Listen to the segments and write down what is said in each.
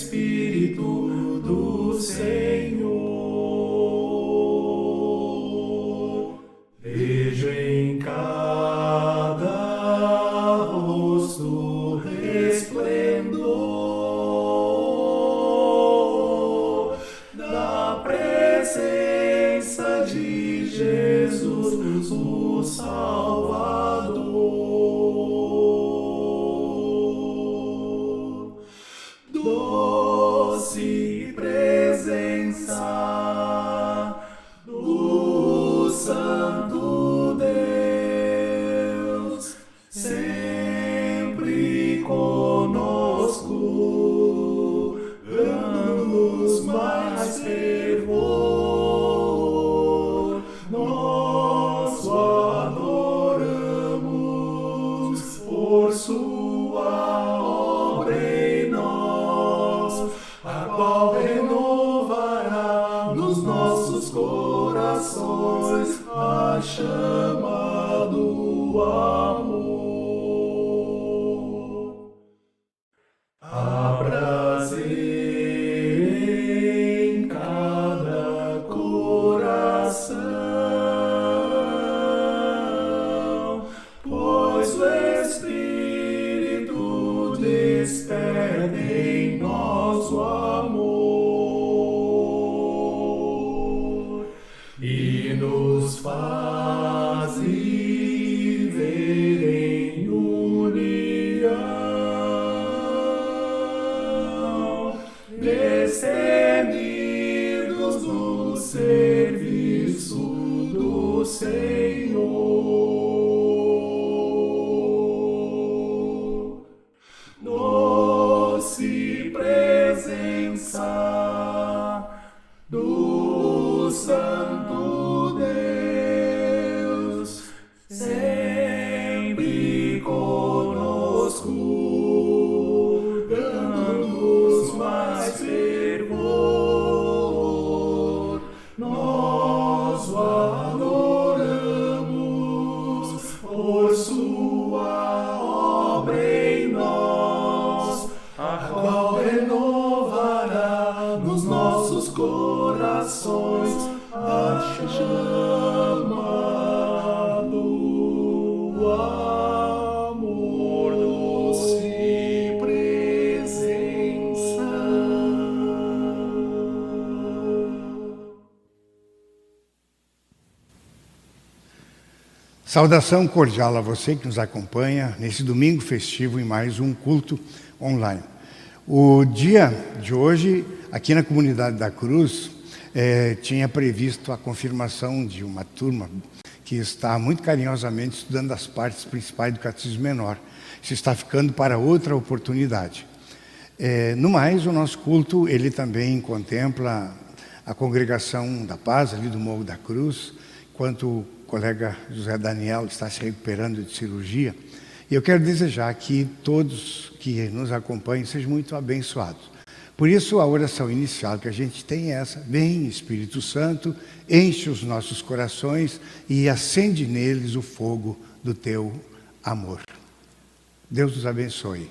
Espírito do Senhor. Vejo em cada rosto resplendor da presença de Jesus, o Salvador. Doce presença do Santo Deus, sempre conosco, dando-nos mais fervor. Nós o adoramos por sua obra em nós, a qual renovará nos nossos corações a chama do amor. Há prazer em cada coração, pois o Espírito desperta em nós o amor e nos faz viver em união, destemidos no serviço do Senhor. Doce presença do Santo Deus, sempre conosco, dando-nos mais fervor. Nós o adoramos por sua obra em nós, a qual renovará nos nossos corações a chama do amor. Doce presença. Saudação cordial a você que nos acompanha nesse domingo festivo em mais um culto online. O dia de hoje, aqui na Comunidade da Cruz, tinha previsto a confirmação de uma turma que está muito carinhosamente estudando as partes principais do Catecismo Menor. Isso está ficando para outra oportunidade. No mais, o nosso culto, ele também contempla a Congregação da Paz, ali do Morro da Cruz, enquanto o colega José Daniel está se recuperando de cirurgia. E eu quero desejar que todos que nos acompanhem sejam muito abençoados. Por isso, a oração inicial que a gente tem é essa: vem, Espírito Santo, enche os nossos corações e acende neles o fogo do teu amor. Deus nos abençoe.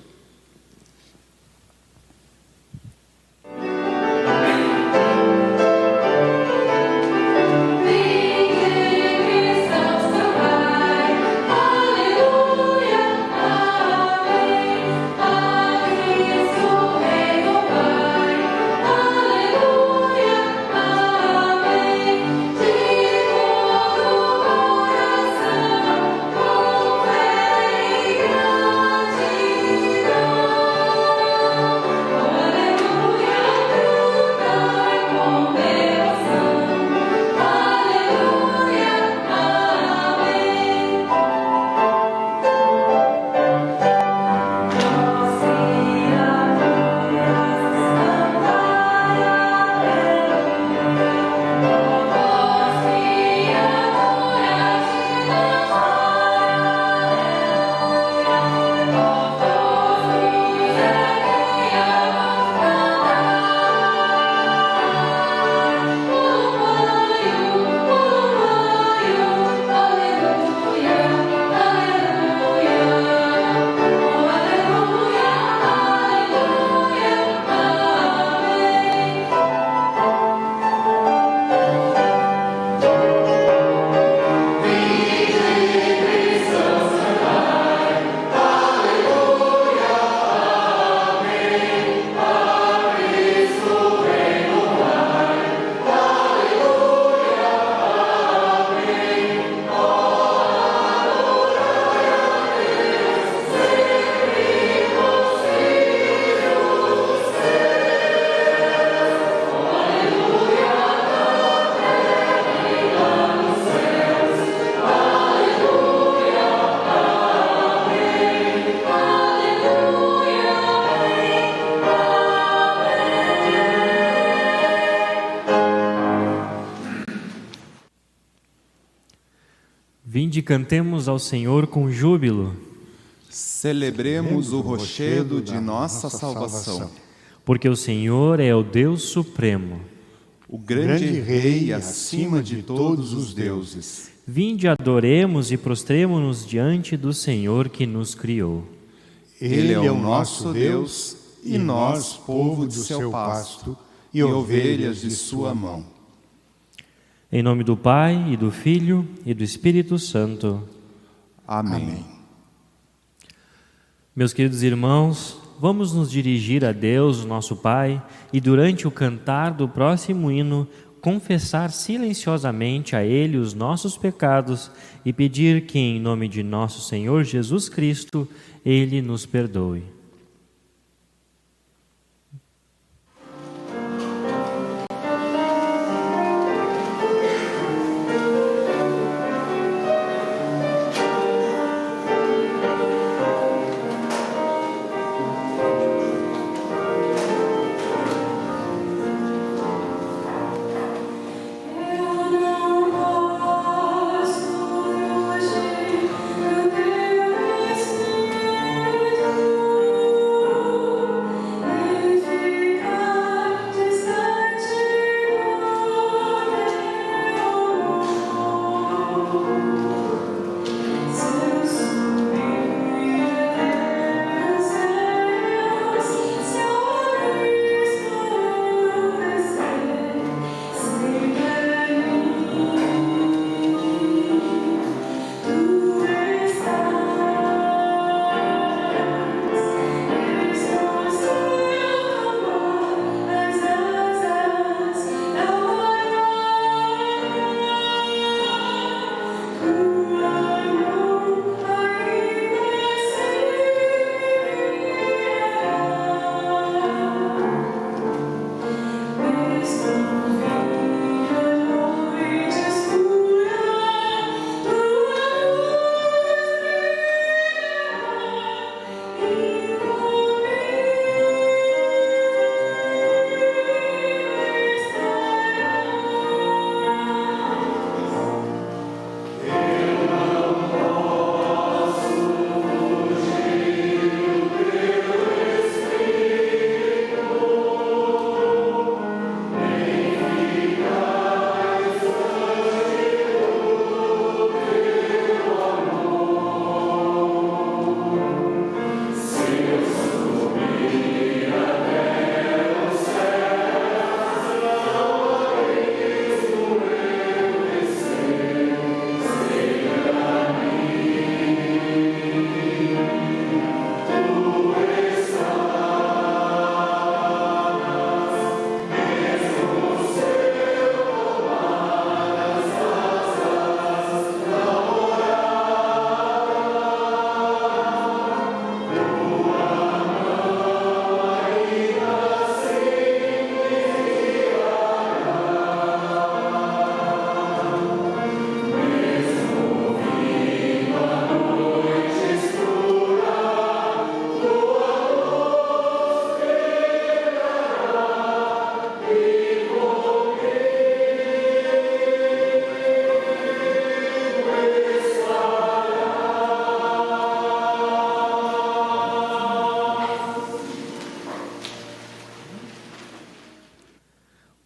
Vinde, cantemos ao Senhor com júbilo, Celebremos o rochedo de nossa salvação. porque o Senhor é o Deus supremo. O grande Rei acima de todos os deuses. Vinde, adoremos e prostremo-nos diante do Senhor que nos criou. Ele é o nosso Deus e nós, povo de seu pasto e ovelhas de sua mão. Em nome do Pai, e do Filho, e do Espírito Santo. Amém. Meus queridos irmãos, vamos nos dirigir a Deus, nosso Pai, e durante o cantar do próximo hino, confessar silenciosamente a Ele os nossos pecados e pedir que, em nome de nosso Senhor Jesus Cristo, Ele nos perdoe.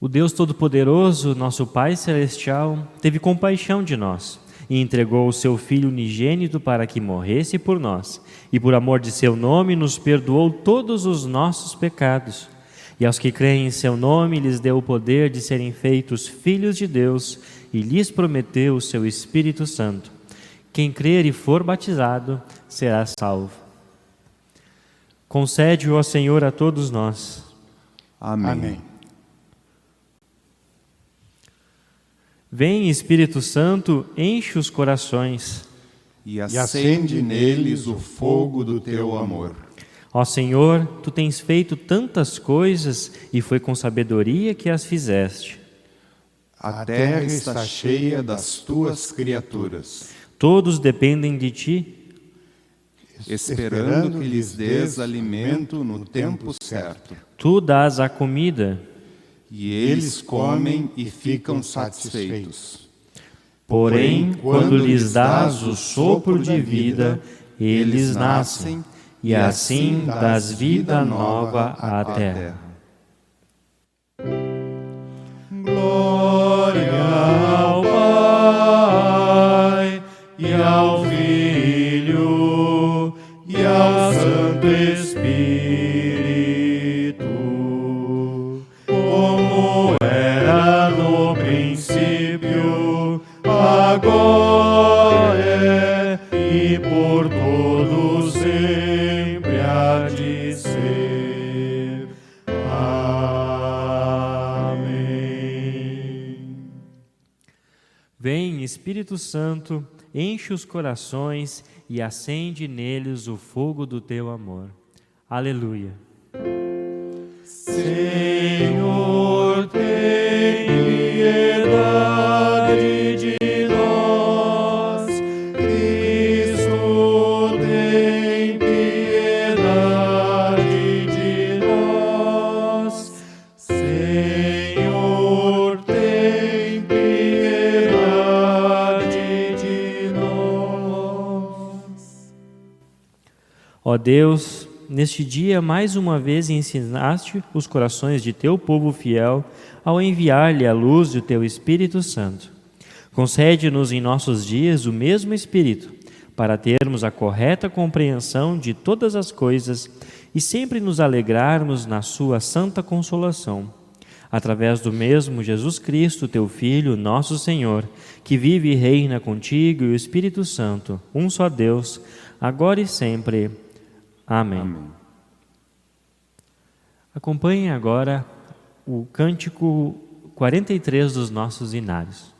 O Deus Todo-Poderoso, nosso Pai Celestial, teve compaixão de nós e entregou o seu Filho unigênito para que morresse por nós, e por amor de seu nome nos perdoou todos os nossos pecados. E aos que creem em seu nome lhes deu o poder de serem feitos filhos de Deus e lhes prometeu o seu Espírito Santo. Quem crer e for batizado será salvo. Concede-o, ó Senhor, a todos nós. Amém. Amém. Vem, Espírito Santo, enche os corações E acende neles o fogo do teu amor. Ó Senhor, Tu tens feito tantas coisas e foi com sabedoria que as fizeste. A terra está cheia das tuas criaturas, Todos dependem de Ti. esperando que lhes dês alimento no tempo certo. Tu dás a comida. E eles comem e ficam satisfeitos. Porém, quando lhes dás o sopro de vida, eles nascem, e assim dás vida nova à terra. Glória ao Pai, e ao Filho, e ao Santo Espírito, como era no princípio, agora é, e por todos sempre há de ser. Amém. Vem, Espírito Santo, enche os corações e acende neles o fogo do teu amor. Aleluia. Senhor, tem piedade de nós. Cristo, tem piedade de nós. Senhor, tem piedade de nós. Ó Deus, neste dia mais uma vez ensinaste os corações de teu povo fiel ao enviar-lhe a luz do teu Espírito Santo. Concede-nos em nossos dias o mesmo Espírito, para termos a correta compreensão de todas as coisas e sempre nos alegrarmos na sua santa consolação. Através do mesmo Jesus Cristo, teu Filho, nosso Senhor, que vive e reina contigo e o Espírito Santo, um só Deus, agora e sempre. Amém. Acompanhe agora o cântico 43 dos nossos inários.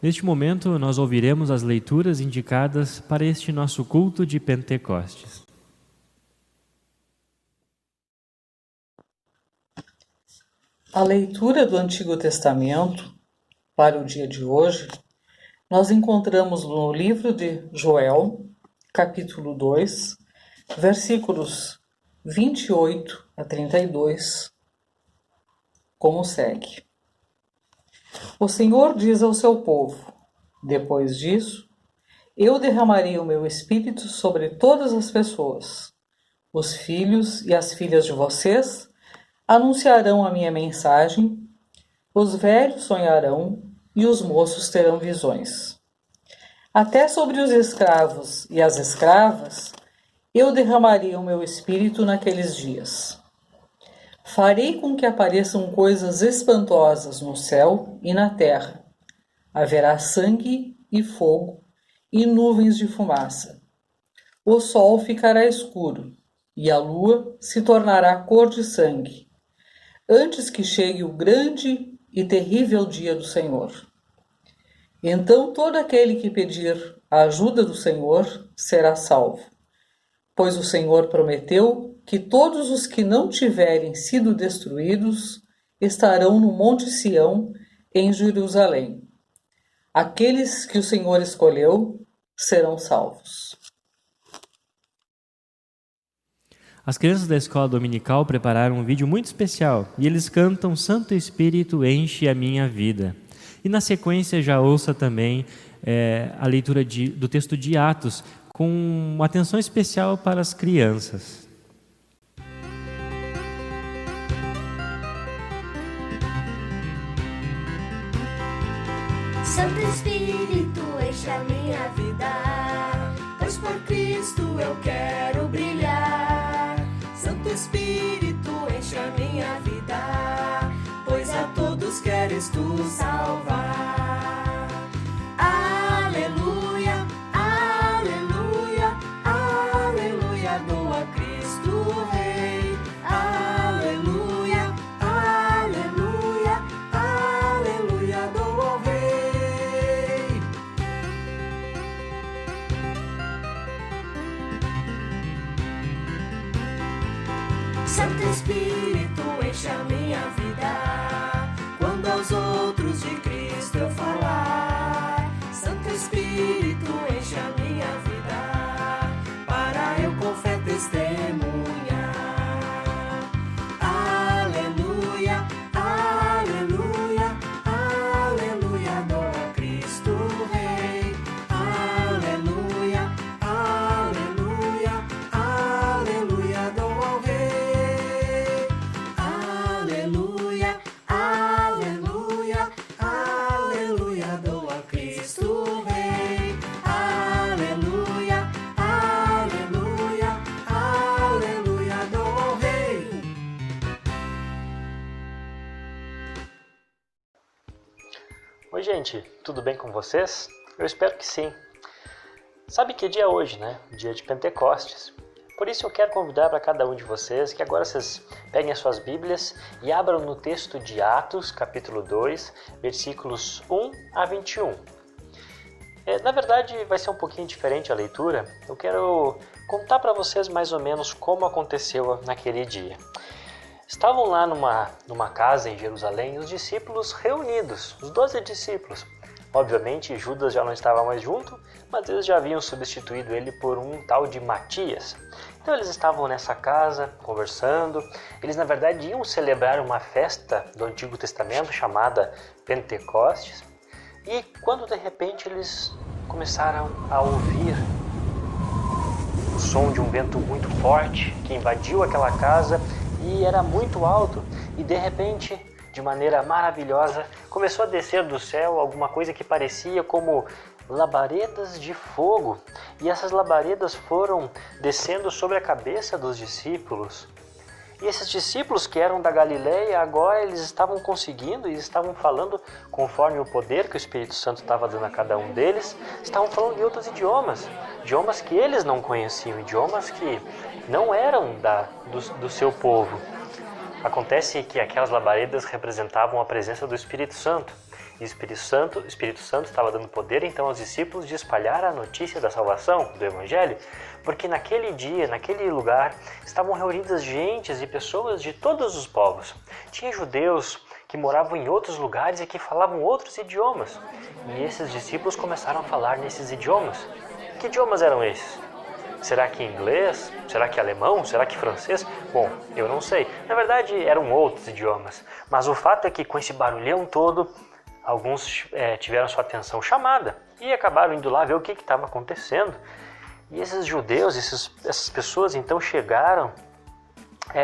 Neste momento, nós ouviremos as leituras indicadas para este nosso culto de Pentecostes. A leitura do Antigo Testamento para o dia de hoje, nós encontramos no livro de Joel, capítulo 2, versículos 28 a 32, como segue. O Senhor diz ao seu povo: depois disso, eu derramarei o meu espírito sobre todas as pessoas. Os filhos e as filhas de vocês anunciarão a minha mensagem, os velhos sonharão e os moços terão visões. Até sobre os escravos e as escravas, eu derramarei o meu espírito naqueles dias. Farei com que apareçam coisas espantosas no céu e na terra. Haverá sangue e fogo e nuvens de fumaça. O sol ficará escuro e a lua se tornará cor de sangue, antes que chegue o grande e terrível dia do Senhor. Então todo aquele que pedir a ajuda do Senhor será salvo, pois o Senhor prometeu que todos os que não tiverem sido destruídos estarão no Monte Sião, em Jerusalém. Aqueles que o Senhor escolheu serão salvos. As crianças da escola dominical prepararam um vídeo muito especial e eles cantam Santo Espírito enche a minha vida. E na sequência já ouça também a leitura do texto de Atos com uma atenção especial para as crianças. Santo Espírito enche a minha vida, pois por Cristo eu quero brilhar. Santo Espírito enche a minha vida, pois a todos queres tu salvar. Aleluia, aleluia, aleluia, dou a Cristo o Rei. Aleluia, aleluia, aleluia, dou ao Rei. Santo Espírito enche a minha vida, quando aos outros de Cristo eu falar. Santo Espírito enche a minha vida, para eu com fé testemunhar. Aleluia, aleluia, aleluia, dou a Cristo o Rei. Aleluia, aleluia, aleluia, dou ao Rei. Aleluia, aleluia, aleluia, dou a Cristo o Rei. Aleluia, aleluia, aleluia, dou ao Rei. Oi gente, tudo bem com vocês? Eu espero que sim. Sabe que dia é hoje, né? Dia de Pentecostes. Por isso eu quero convidar para cada um de vocês que agora vocês peguem as suas Bíblias e abram no texto de Atos, capítulo 2, versículos 1 a 21. Na verdade, vai ser um pouquinho diferente a leitura. Eu quero contar para vocês mais ou menos como aconteceu naquele dia. Estavam lá numa casa em Jerusalém os discípulos reunidos, os 12 discípulos. Obviamente, Judas já não estava mais junto, mas eles já haviam substituído ele por um tal de Matias. Então eles estavam nessa casa, conversando. Eles, na verdade, iam celebrar uma festa do Antigo Testamento chamada Pentecostes. E quando, de repente, eles começaram a ouvir o som de um vento muito forte que invadiu aquela casa e era muito alto. E, de repente, de maneira maravilhosa, começou a descer do céu alguma coisa que parecia como labaredas de fogo. E essas labaredas foram descendo sobre a cabeça dos discípulos. E esses discípulos que eram da Galileia, agora eles estavam conseguindo e estavam falando, conforme o poder que o Espírito Santo estava dando a cada um deles, estavam falando de outros idiomas que eles não conheciam, idiomas que não eram do seu povo. Acontece que aquelas labaredas representavam a presença do Espírito Santo. E o Espírito Santo estava dando poder então aos discípulos de espalhar a notícia da salvação, do Evangelho, porque naquele dia, naquele lugar, estavam reunidas gentes e pessoas de todos os povos. Tinha judeus que moravam em outros lugares e que falavam outros idiomas. E esses discípulos começaram a falar nesses idiomas. Que idiomas eram esses? Será que inglês? Será que alemão? Será que francês? Bom, eu não sei. Na verdade, eram outros idiomas. Mas o fato é que com esse barulhão todo, alguns tiveram sua atenção chamada e acabaram indo lá ver o que estava acontecendo. E esses judeus, essas pessoas então chegaram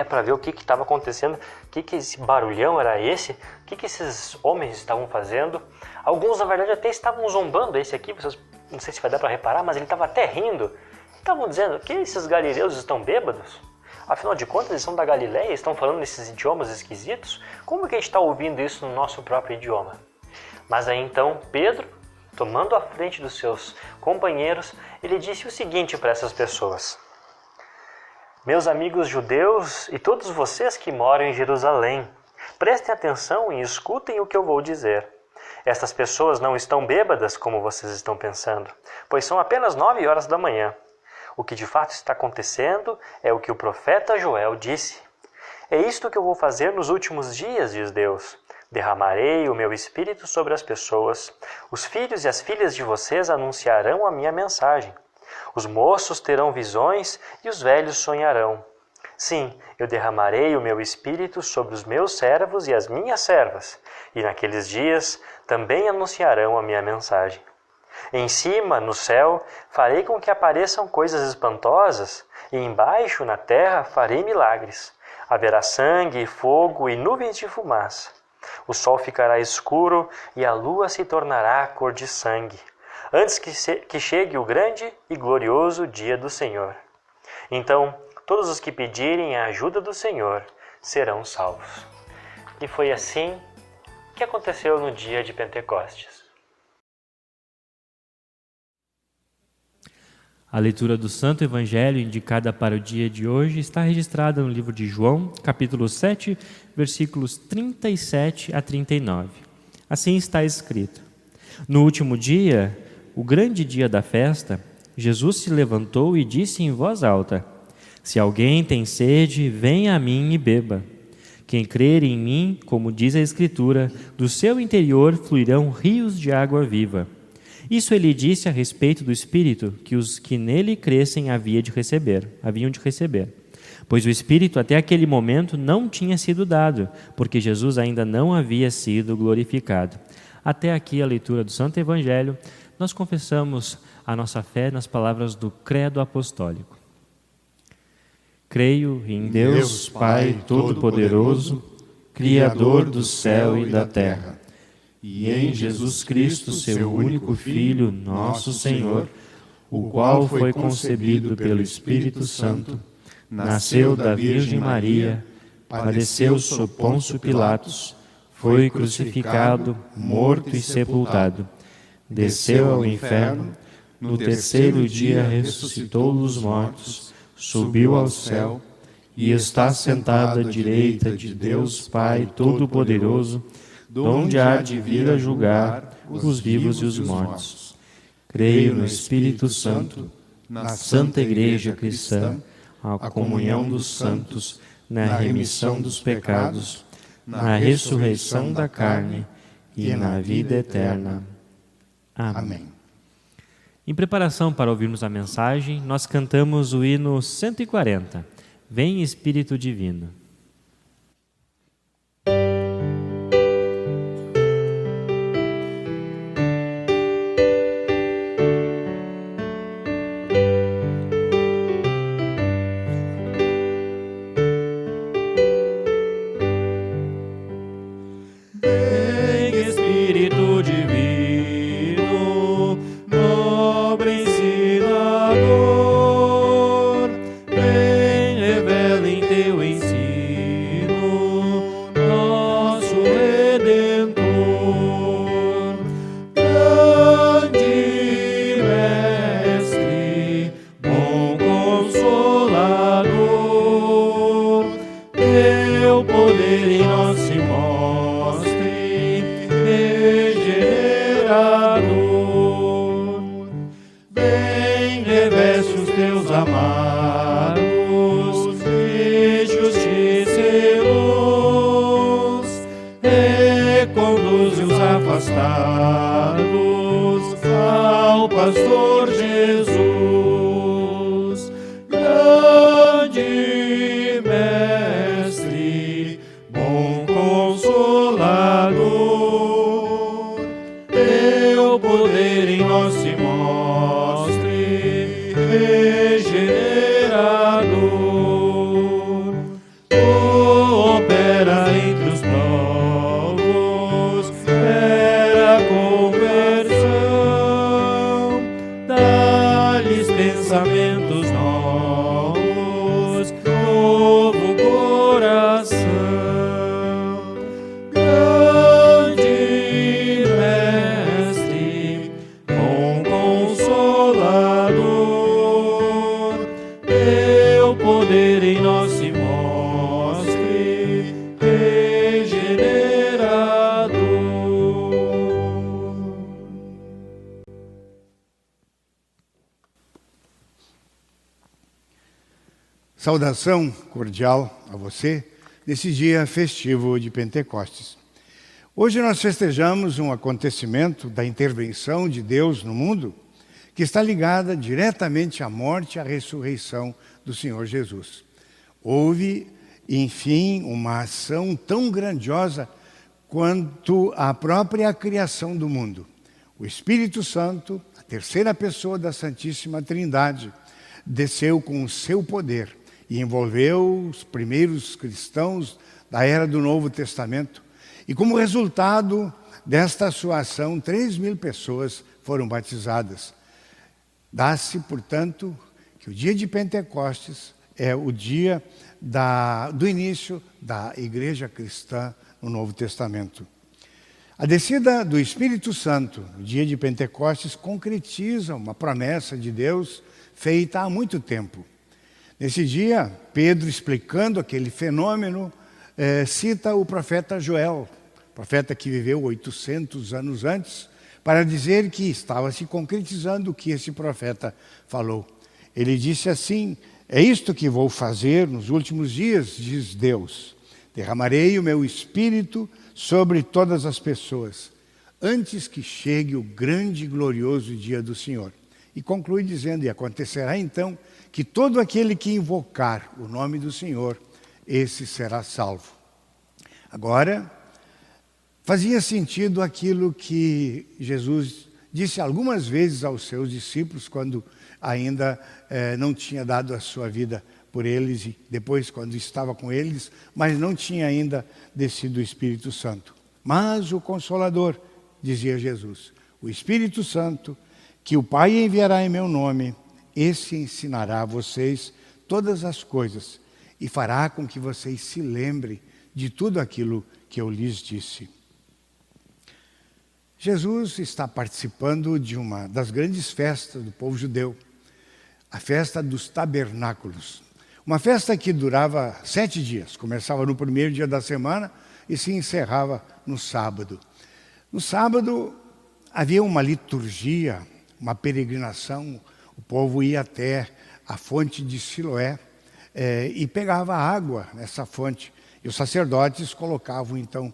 para ver o que estava acontecendo, que esse barulhão era esse, o que esses homens estavam fazendo. Alguns, na verdade, até estavam zombando. Esse aqui, vocês, não sei se vai dar para reparar, mas ele estava até rindo. Estavam dizendo que esses galileus estão bêbados? Afinal de contas, eles são da Galileia, estão falando nesses idiomas esquisitos? Como que a gente está ouvindo isso no nosso próprio idioma? Mas aí então, Pedro, tomando a frente dos seus companheiros, ele disse o seguinte para essas pessoas: meus amigos judeus e todos vocês que moram em Jerusalém, prestem atenção e escutem o que eu vou dizer. Estas pessoas não estão bêbadas como vocês estão pensando, pois são apenas 9 horas da manhã. O que de fato está acontecendo é o que o profeta Joel disse. É isto que eu vou fazer nos últimos dias, diz Deus. Derramarei o meu espírito sobre as pessoas. Os filhos e as filhas de vocês anunciarão a minha mensagem. Os moços terão visões e os velhos sonharão. Sim, eu derramarei o meu espírito sobre os meus servos e as minhas servas, e naqueles dias também anunciarão a minha mensagem. Em cima, no céu, farei com que apareçam coisas espantosas, e embaixo, na terra, farei milagres. Haverá sangue, fogo e nuvens de fumaça. O sol ficará escuro e a lua se tornará cor de sangue, antes que chegue o grande e glorioso dia do Senhor. Então, todos os que pedirem a ajuda do Senhor serão salvos. E foi assim que aconteceu no dia de Pentecostes. A leitura do Santo Evangelho indicada para o dia de hoje está registrada no livro de João, capítulo 7, versículos 37 a 39. Assim está escrito: no último dia, o grande dia da festa, Jesus se levantou e disse em voz alta: se alguém tem sede, venha a mim e beba. Quem crer em mim, como diz a Escritura, do seu interior fluirão rios de água viva. Isso ele disse a respeito do Espírito que os que nele crescem haviam de receber. Pois o Espírito até aquele momento não tinha sido dado, porque Jesus ainda não havia sido glorificado. Até aqui a leitura do Santo Evangelho. Nós confessamos a nossa fé nas palavras do Credo Apostólico. Creio em Deus, Pai Todo-Poderoso, Criador do céu e da terra, e em Jesus Cristo, seu único Filho, nosso Senhor, o qual foi concebido pelo Espírito Santo, nasceu da Virgem Maria, padeceu sob Pôncio Pilatos, foi crucificado, morto e sepultado, desceu ao inferno, no terceiro dia ressuscitou dos mortos, subiu ao céu e está sentado à direita de Deus Pai Todo-Poderoso, donde há de vir a julgar os vivos e os mortos. Creio no Espírito Santo, na Santa Igreja Cristã, a comunhão dos santos, na remissão dos pecados, na ressurreição da carne e na vida eterna. Amém. Em preparação para ouvirmos a mensagem, nós cantamos o hino 140, Vem Espírito Divino. Vem, revela em teu ensino em nós se mostre regenerado. Saudação cordial a você nesse dia festivo de Pentecostes. Hoje nós festejamos um acontecimento da intervenção de Deus no mundo que está ligada diretamente à morte e à ressurreição do Senhor Jesus. Houve, enfim, uma ação tão grandiosa quanto a própria criação do mundo. O Espírito Santo, a terceira pessoa da Santíssima Trindade, desceu com o seu poder e envolveu os primeiros cristãos da era do Novo Testamento. E como resultado desta sua ação, 3.000 pessoas foram batizadas. Dá-se, portanto, que o dia de Pentecostes é o dia do início da igreja cristã no Novo Testamento. A descida do Espírito Santo no dia de Pentecostes concretiza uma promessa de Deus feita há muito tempo. Nesse dia, Pedro, explicando aquele fenômeno, cita o profeta Joel, profeta que viveu 800 anos antes, para dizer que estava se concretizando o que esse profeta falou. Ele disse assim: é isto que vou fazer nos últimos dias, diz Deus. Derramarei o meu espírito sobre todas as pessoas, antes que chegue o grande e glorioso dia do Senhor. E conclui dizendo: e acontecerá então que todo aquele que invocar o nome do Senhor, esse será salvo. Agora, fazia sentido aquilo que Jesus disse algumas vezes aos seus discípulos, quando ainda não tinha dado a sua vida por eles, e depois quando estava com eles, mas não tinha ainda descido o Espírito Santo. Mas o Consolador, dizia Jesus, o Espírito Santo, que o Pai enviará em meu nome, esse ensinará a vocês todas as coisas e fará com que vocês se lembrem de tudo aquilo que eu lhes disse. Jesus está participando de uma das grandes festas do povo judeu, a festa dos tabernáculos. Uma festa que durava 7 dias, começava no primeiro dia da semana e se encerrava no sábado. No sábado havia uma liturgia, uma peregrinação. O povo ia até a fonte de Siloé e pegava água nessa fonte. E os sacerdotes colocavam, então,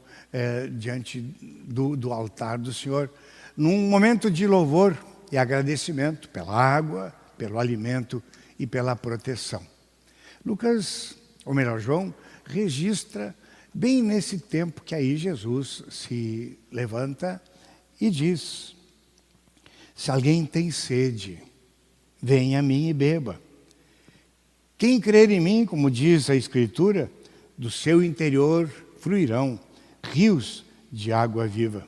diante do altar do Senhor, num momento de louvor e agradecimento pela água, pelo alimento e pela proteção. Lucas, ou melhor, João, registra bem nesse tempo que aí Jesus se levanta e diz: se alguém tem sede, venha a mim e beba. Quem crer em mim, como diz a Escritura, do seu interior fluirão rios de água viva.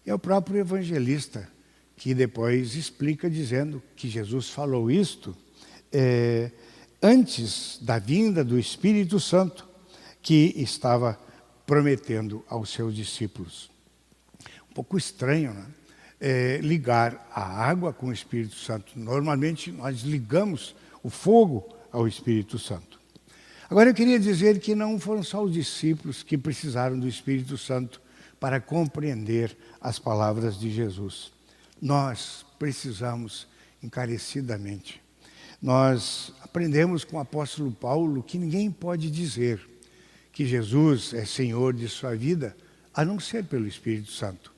É o próprio evangelista que depois explica dizendo que Jesus falou isto antes da vinda do Espírito Santo que estava prometendo aos seus discípulos. Um pouco estranho, né? Ligar a água com o Espírito Santo. Normalmente nós ligamos o fogo ao Espírito Santo. Agora eu queria dizer que não foram só os discípulos que precisaram do Espírito Santo para compreender as palavras de Jesus. Nós precisamos encarecidamente. Nós aprendemos com o apóstolo Paulo que ninguém pode dizer que Jesus é Senhor de sua vida, a não ser pelo Espírito Santo.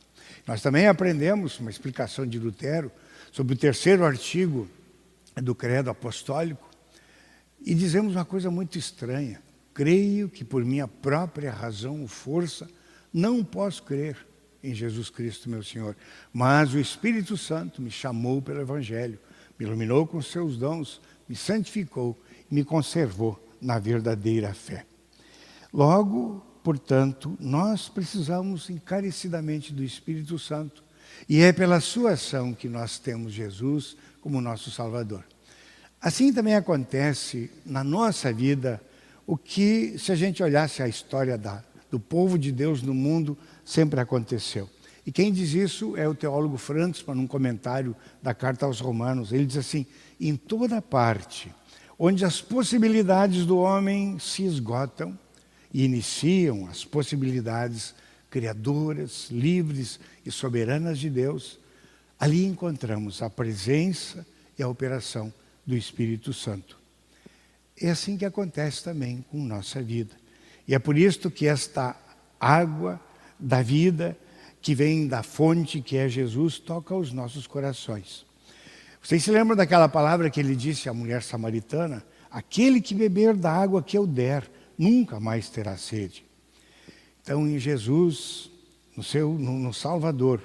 Nós também aprendemos uma explicação de Lutero sobre o 3º artigo do Credo Apostólico e dizemos uma coisa muito estranha. Creio que por minha própria razão ou força não posso crer em Jesus Cristo, meu Senhor. Mas o Espírito Santo me chamou pelo Evangelho, me iluminou com seus dons, me santificou e me conservou na verdadeira fé. Logo, portanto, nós precisamos encarecidamente do Espírito Santo e é pela sua ação que nós temos Jesus como nosso Salvador. Assim também acontece na nossa vida o que, se a gente olhasse a história do povo de Deus no mundo, sempre aconteceu. E quem diz isso é o teólogo Frantzmann, num comentário da Carta aos Romanos. Ele diz assim: em toda parte, onde as possibilidades do homem se esgotam e iniciam as possibilidades criadoras, livres e soberanas de Deus, ali encontramos a presença e a operação do Espírito Santo. É assim que acontece também com nossa vida. E é por isso que esta água da vida, que vem da fonte que é Jesus, toca os nossos corações. Vocês se lembram daquela palavra que ele disse à mulher samaritana? Aquele que beber da água que eu der, nunca mais terá sede. Então, em Jesus, no Salvador,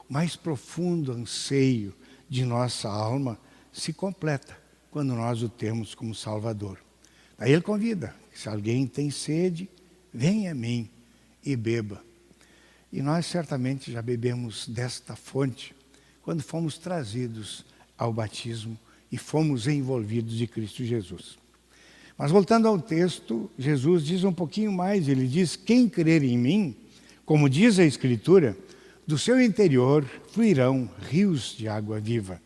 o mais profundo anseio de nossa alma se completa quando nós o temos como Salvador. Aí ele convida, se alguém tem sede, venha a mim e beba. E nós certamente já bebemos desta fonte quando fomos trazidos ao batismo e fomos envolvidos de Cristo Jesus. Mas voltando ao texto, Jesus diz um pouquinho mais, ele diz, quem crer em mim, como diz a Escritura, do seu interior fluirão rios de água viva.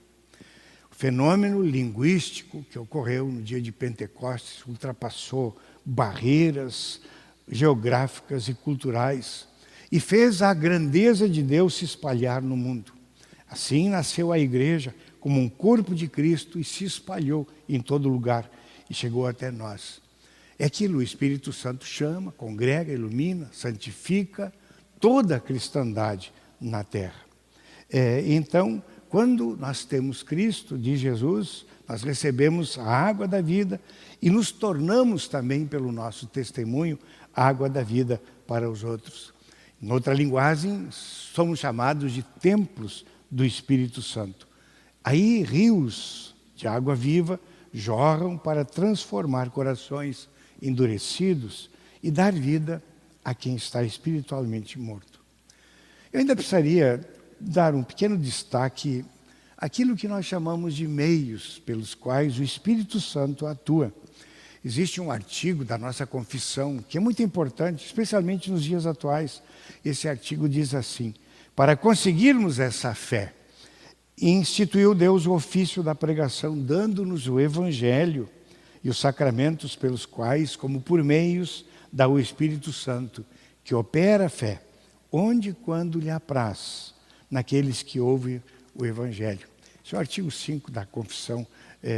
O fenômeno linguístico que ocorreu no dia de Pentecostes ultrapassou barreiras geográficas e culturais e fez a grandeza de Deus se espalhar no mundo. Assim nasceu a igreja como um corpo de Cristo e se espalhou em todo lugar e chegou até nós. É aquilo, o Espírito Santo chama, congrega, ilumina, santifica toda a cristandade na terra. Então, quando nós temos Cristo, diz Jesus, nós recebemos a água da vida e nos tornamos também, pelo nosso testemunho, água da vida para os outros. Em outra linguagem, somos chamados de templos do Espírito Santo. Aí rios de água viva jorram para transformar corações endurecidos e dar vida a quem está espiritualmente morto. Eu ainda precisaria dar um pequeno destaque àquilo que nós chamamos de meios pelos quais o Espírito Santo atua. Existe um artigo da nossa confissão que é muito importante, especialmente nos dias atuais. Esse artigo diz assim: para conseguirmos essa fé, instituiu Deus o ofício da pregação, dando-nos o Evangelho e os sacramentos pelos quais, como por meios, dá o Espírito Santo, que opera a fé, onde e quando lhe apraz, naqueles que ouvem o Evangelho. Esse é o artigo 5 da Confissão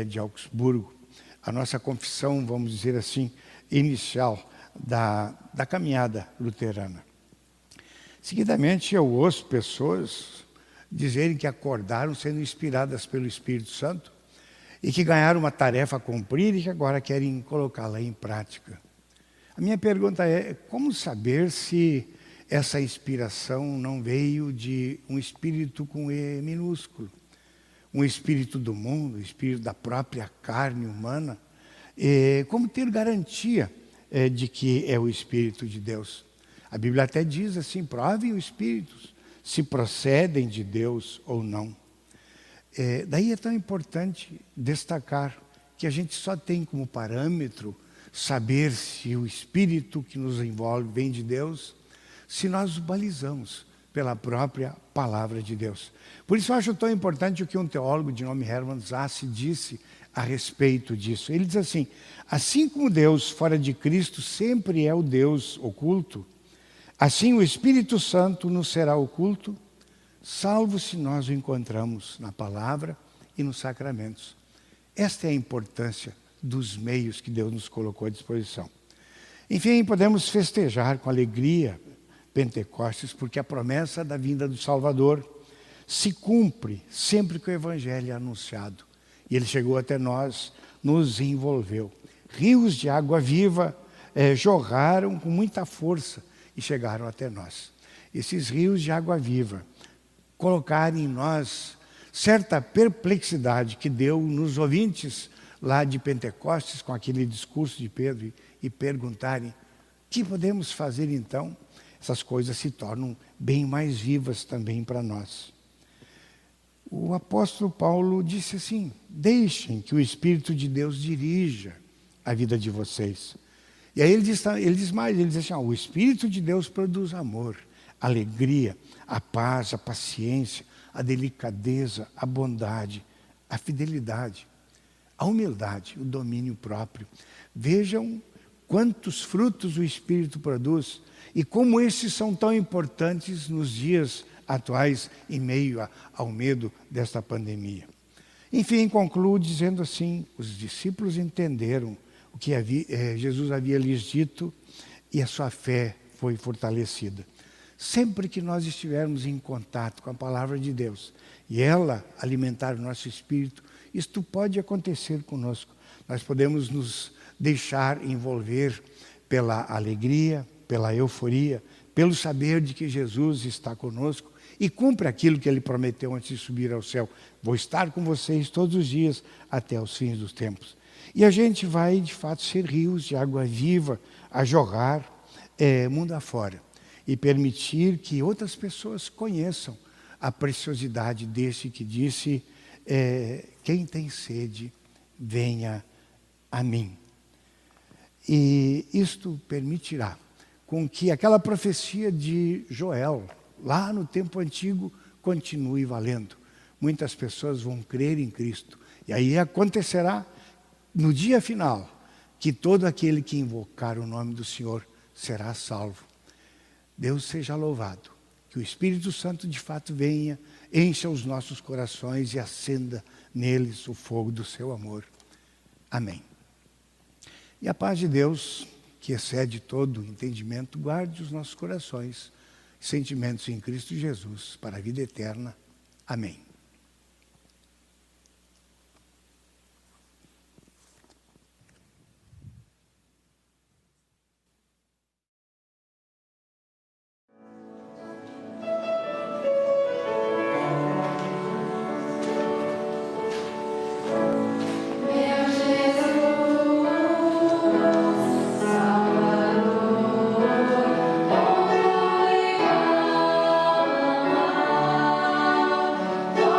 de Augsburgo. A nossa confissão, vamos dizer assim, inicial da caminhada luterana. Seguidamente, eu ouço pessoas dizerem que acordaram sendo inspiradas pelo Espírito Santo e que ganharam uma tarefa a cumprir e que agora querem colocá-la em prática. A minha pergunta é, como saber se essa inspiração não veio de um espírito com E minúsculo, um espírito do mundo, um espírito da própria carne humana? Como ter garantia de que é o Espírito de Deus? A Bíblia até diz assim, provem os espíritos, se procedem de Deus ou não. Daí é tão importante destacar que a gente só tem como parâmetro saber se o Espírito que nos envolve vem de Deus, se nós o balizamos pela própria palavra de Deus. Por isso eu acho tão importante o que um teólogo de nome Hermann Sasse disse a respeito disso. Ele diz assim, assim como Deus fora de Cristo sempre é o Deus oculto, assim o Espírito Santo nos será oculto, salvo se nós o encontramos na palavra e nos sacramentos. Esta é a importância dos meios que Deus nos colocou à disposição. Enfim, podemos festejar com alegria Pentecostes, porque a promessa da vinda do Salvador se cumpre sempre que o Evangelho é anunciado. E ele chegou até nós, nos envolveu. Rios de água viva jorraram com muita força e chegaram até nós. Esses rios de água viva colocaram em nós certa perplexidade que deu nos ouvintes lá de Pentecostes, com aquele discurso de Pedro, e perguntarem, o que podemos fazer então? Essas coisas se tornam bem mais vivas também para nós. O apóstolo Paulo disse assim, deixem que o Espírito de Deus dirija a vida de vocês. E aí ele diz mais, ele diz assim, o Espírito de Deus produz amor, alegria, a paz, a paciência, a delicadeza, a bondade, a fidelidade. a humildade, o domínio próprio. Vejam quantos frutos o Espírito produz e como esses são tão importantes nos dias atuais, em meio ao medo desta pandemia. Enfim, concluo dizendo assim: os discípulos entenderam o que Jesus havia lhes dito e a sua fé foi fortalecida. Sempre que nós estivermos em contato com a palavra de Deus e ela alimentar o nosso espírito, isto pode acontecer conosco. Nós podemos nos deixar envolver pela alegria, pela euforia, pelo saber de que Jesus está conosco e cumpre aquilo que Ele prometeu antes de subir ao céu. Vou estar com vocês todos os dias até os fins dos tempos. E a gente vai, de fato, ser rios de água viva a jorrar mundo afora e permitir que outras pessoas conheçam a preciosidade desse que disse: quem tem sede, venha a mim. E isto permitirá com que aquela profecia de Joel, lá no tempo antigo, continue valendo. Muitas pessoas vão crer em Cristo. E aí acontecerá, no dia final, que todo aquele que invocar o nome do Senhor será salvo. Deus seja louvado. Que o Espírito Santo de fato venha, encha os nossos corações e acenda neles o fogo do seu amor. Amém. E a paz de Deus, que excede todo entendimento, guarde os nossos corações e sentimentos em Cristo Jesus para a vida eterna. Amém. Oh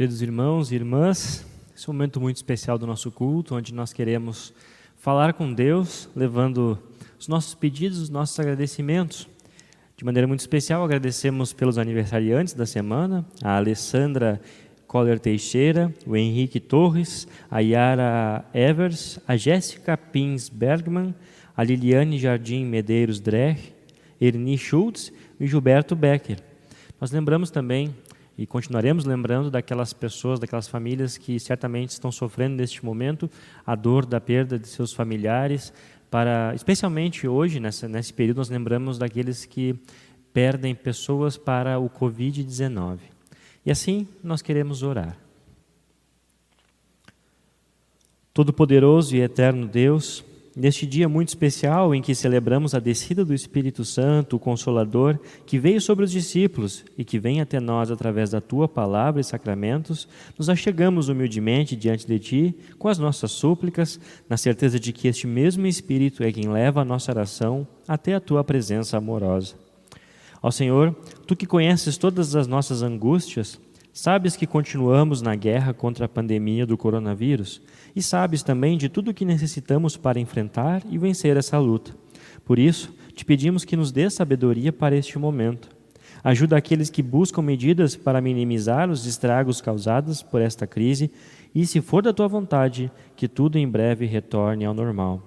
Queridos irmãos e irmãs, esse é um momento muito especial do nosso culto, onde nós queremos falar com Deus, levando os nossos pedidos, os nossos agradecimentos. De maneira muito especial, agradecemos pelos aniversariantes da semana, a Alessandra Coller Teixeira, o Henrique Torres, a Yara Evers, a Jéssica Pins Bergman, a Liliane Jardim Medeiros Drech, Erni Schultz e Gilberto Becker. Nós lembramos também e continuaremos lembrando daquelas pessoas, daquelas famílias que certamente estão sofrendo neste momento a dor da perda de seus familiares. Especialmente hoje, nesse período, nós lembramos daqueles que perdem pessoas para o Covid-19. E assim nós queremos orar. Todo-Poderoso e Eterno Deus, neste dia muito especial em que celebramos a descida do Espírito Santo, o Consolador, que veio sobre os discípulos e que vem até nós através da Tua Palavra e sacramentos, nos achegamos humildemente diante de Ti, com as nossas súplicas, na certeza de que este mesmo Espírito é quem leva a nossa oração até a Tua presença amorosa. Ó Senhor, Tu que conheces todas as nossas angústias, sabes que continuamos na guerra contra a pandemia do coronavírus e sabes também de tudo o que necessitamos para enfrentar e vencer essa luta. Por isso, te pedimos que nos dê sabedoria para este momento. Ajuda aqueles que buscam medidas para minimizar os estragos causados por esta crise e, se for da Tua vontade, que tudo em breve retorne ao normal.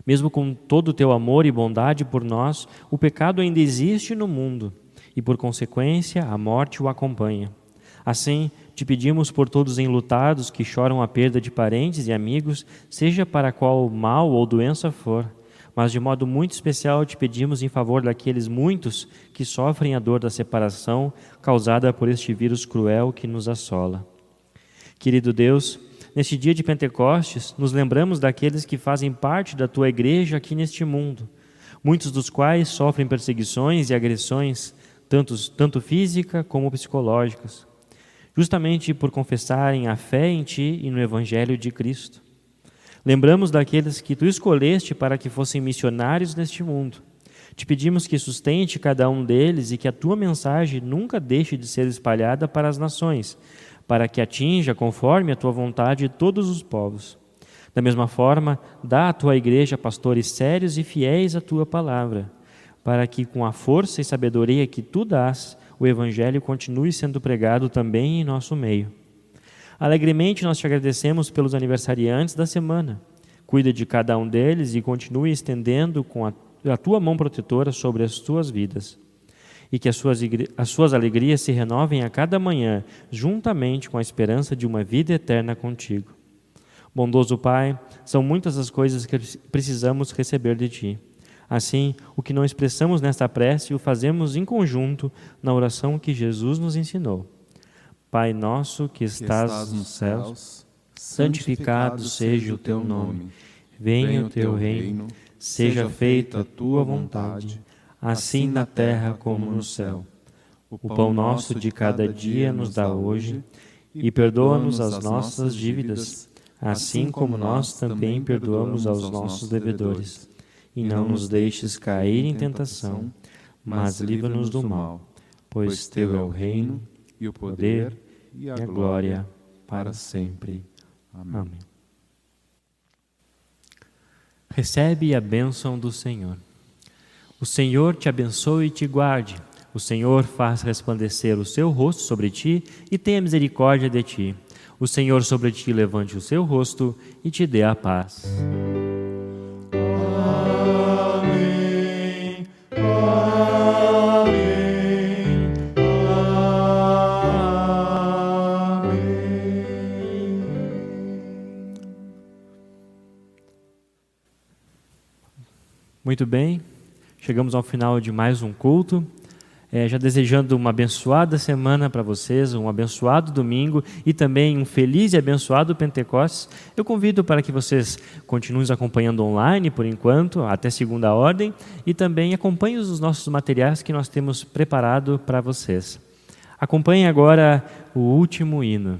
Mesmo com todo o Teu amor e bondade por nós, o pecado ainda existe no mundo e, por consequência, a morte o acompanha. Assim, te pedimos por todos enlutados que choram a perda de parentes e amigos, seja para qual mal ou doença for, mas de modo muito especial te pedimos em favor daqueles muitos que sofrem a dor da separação causada por este vírus cruel que nos assola. Querido Deus, neste dia de Pentecostes, nos lembramos daqueles que fazem parte da Tua igreja aqui neste mundo, muitos dos quais sofrem perseguições e agressões, tanto física como psicológicas, justamente por confessarem a fé em Ti e no Evangelho de Cristo. Lembramos daqueles que Tu escolheste para que fossem missionários neste mundo. Te pedimos que sustente cada um deles e que a Tua mensagem nunca deixe de ser espalhada para as nações, para que atinja, conforme a Tua vontade, todos os povos. Da mesma forma, dá à Tua igreja pastores sérios e fiéis à Tua palavra, para que, com a força e sabedoria que Tu dás, o Evangelho continue sendo pregado também em nosso meio. Alegremente nós Te agradecemos pelos aniversariantes da semana. Cuida de cada um deles e continue estendendo com a Tua mão protetora sobre as Tuas vidas. E que as suas alegrias se renovem a cada manhã, juntamente com a esperança de uma vida eterna contigo. Bondoso Pai, são muitas as coisas que precisamos receber de Ti. Assim, o que não expressamos nesta prece, o fazemos em conjunto na oração que Jesus nos ensinou. Pai nosso que estás nos céus, santificado seja o Teu nome. Venha o Teu reino, seja feita a Tua vontade, assim na terra como no céu. O pão nosso de cada dia nos dá hoje, e perdoa-nos as nossas dívidas, assim como nós também perdoamos aos nossos devedores. E não nos deixes cair em tentação, mas livra-nos do mal, pois Teu é o reino, e o poder, e a glória, para sempre. Amém. Recebe a bênção do Senhor. O Senhor te abençoe e te guarde. O Senhor faz resplandecer o seu rosto sobre ti e tenha misericórdia de ti. O Senhor sobre ti levante o seu rosto e te dê a paz. Muito bem, chegamos ao final de mais um culto, já desejando uma abençoada semana para vocês, um abençoado domingo e também um feliz e abençoado Pentecostes. Eu convido para que vocês continuem nos acompanhando online por enquanto, até segunda ordem, e também acompanhem os nossos materiais que nós temos preparado para vocês. Acompanhem agora o último hino.